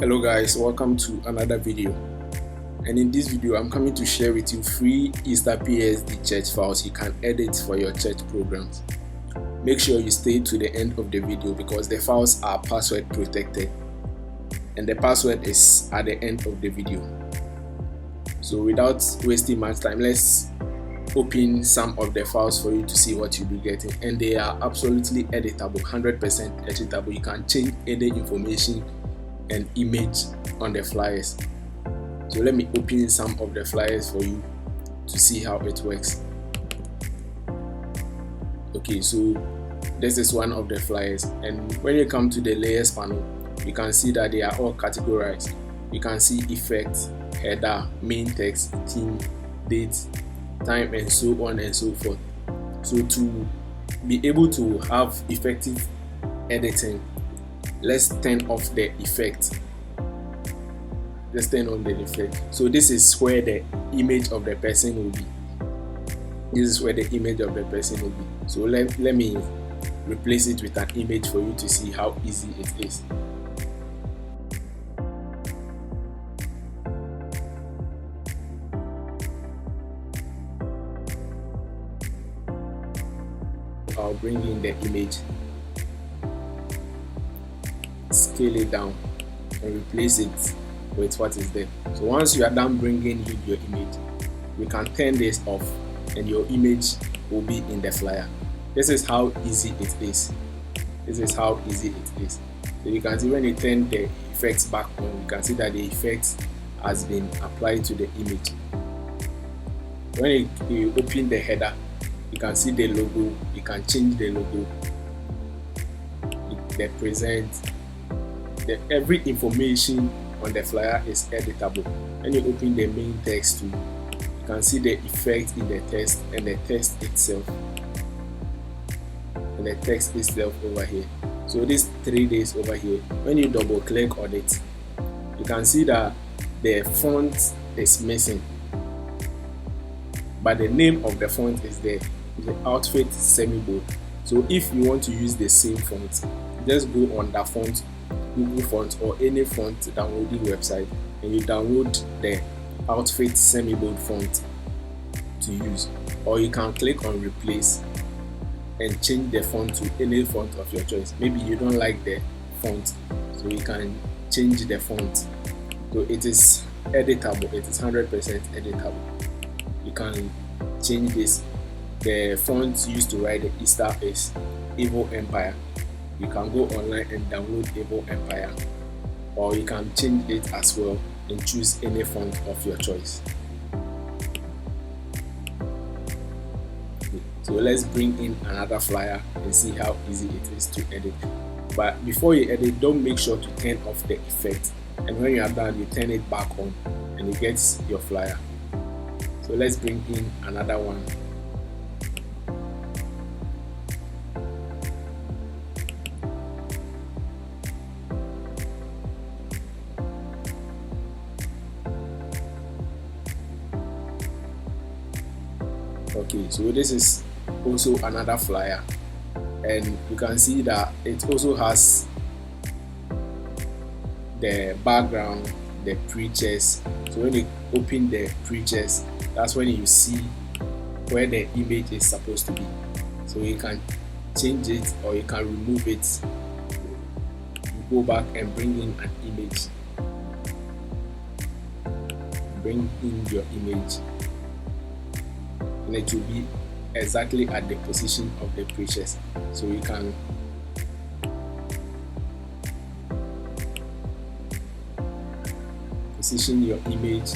Hello guys, welcome to another video, and in this video I'm coming to share with you free Easter PSD church files you can edit for your church programs. Make sure you stay to the end of the video because the files are password protected and the password is at the end of the video. So without wasting much time, let's open some of the files for you to see what you'll be getting, and they are absolutely editable, 100% editable. You can change any information and image on the flyers. So let me open some of the flyers for you to see how it works. Okay, so this is one of the flyers, and when you come to the layers panel, you can see that they are all categorized. You can see effect, header, main text, theme, date, time, and so on and so forth. So to be able to have effective editing, let's turn off the effect. Let's turn on the effect. So this is where the image of the person will be. This is where the image of the person will be. So let me replace it with an image for you to see how easy it is. I'll bring in the image, scale it down, and replace it with what is there. So once you are done bringing in your image, you can turn this off and your image will be in the flyer. This is how easy it is. This is how easy it is. So you can see when you turn the effects back on, you can see that the effect has been applied to the image. When you open the header, you can see the logo. You can change the logo, the present, every information on the flyer is editable. When you open the main text too, you can see the effect in the text and the text itself and the text itself over here. So these 3 days over here, when you double click on it, you can see that the font is missing, but the name of the font is there, the outfit semi-bold. So if you want to use the same font, just go on that font, Google font or any font downloading website, and you download the outfit semi-bold font to use, or you can click on replace and change the font to any font of your choice. Maybe you don't like the font, so you can change the font. So it is editable, it is 100% editable. You can change this. The font used to write the Easter is Evil Empire. You can go online and download Evil Empire, or you can change it as well and choose any font of your choice. So let's bring in another flyer and see how easy it is to edit. But before you edit, don't make sure to turn off the effect, and when you are done, you turn it back on and you get your flyer. So let's bring in another one. Okay, so this is also another flyer, and you can see that it also has the background, the preachers. So when you open the preachers, that's when you see where the image is supposed to be. So you can change it or you can remove it. You go back and bring in an image. Bring in your image, and it will be exactly at the position of the preachers. So you can position your image,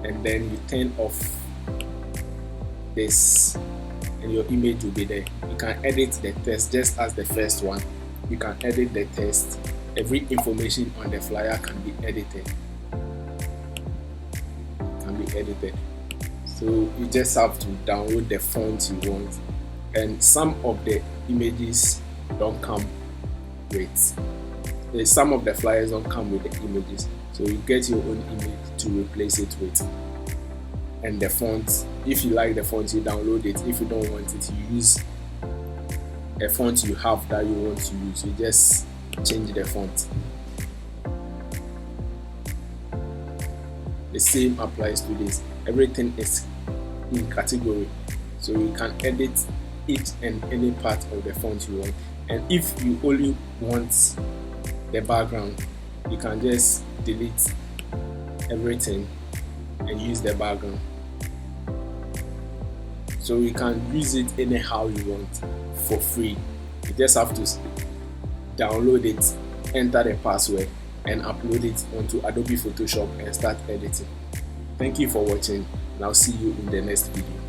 and then you turn off this and your image will be there. You can edit the text just as the first one. You can edit the text. Every information on the flyer can be edited. So you just have to download the font you want, and some of the images don't come with, some of the flyers don't come with the images, so you get your own image to replace it with. And the font, if you like the font, you download it. If you don't want it, you use a font you have that you want to use. You just change the font. the same applies to this. Everything is in category, so you can edit each and any part of the font you want. And if you only want the background, you can just delete everything and use the background. So you can use it anyhow you want for free. You just have to download it, enter the password, and upload it onto Adobe Photoshop and start editing. Thank you for watching, and I'll see you in the next video.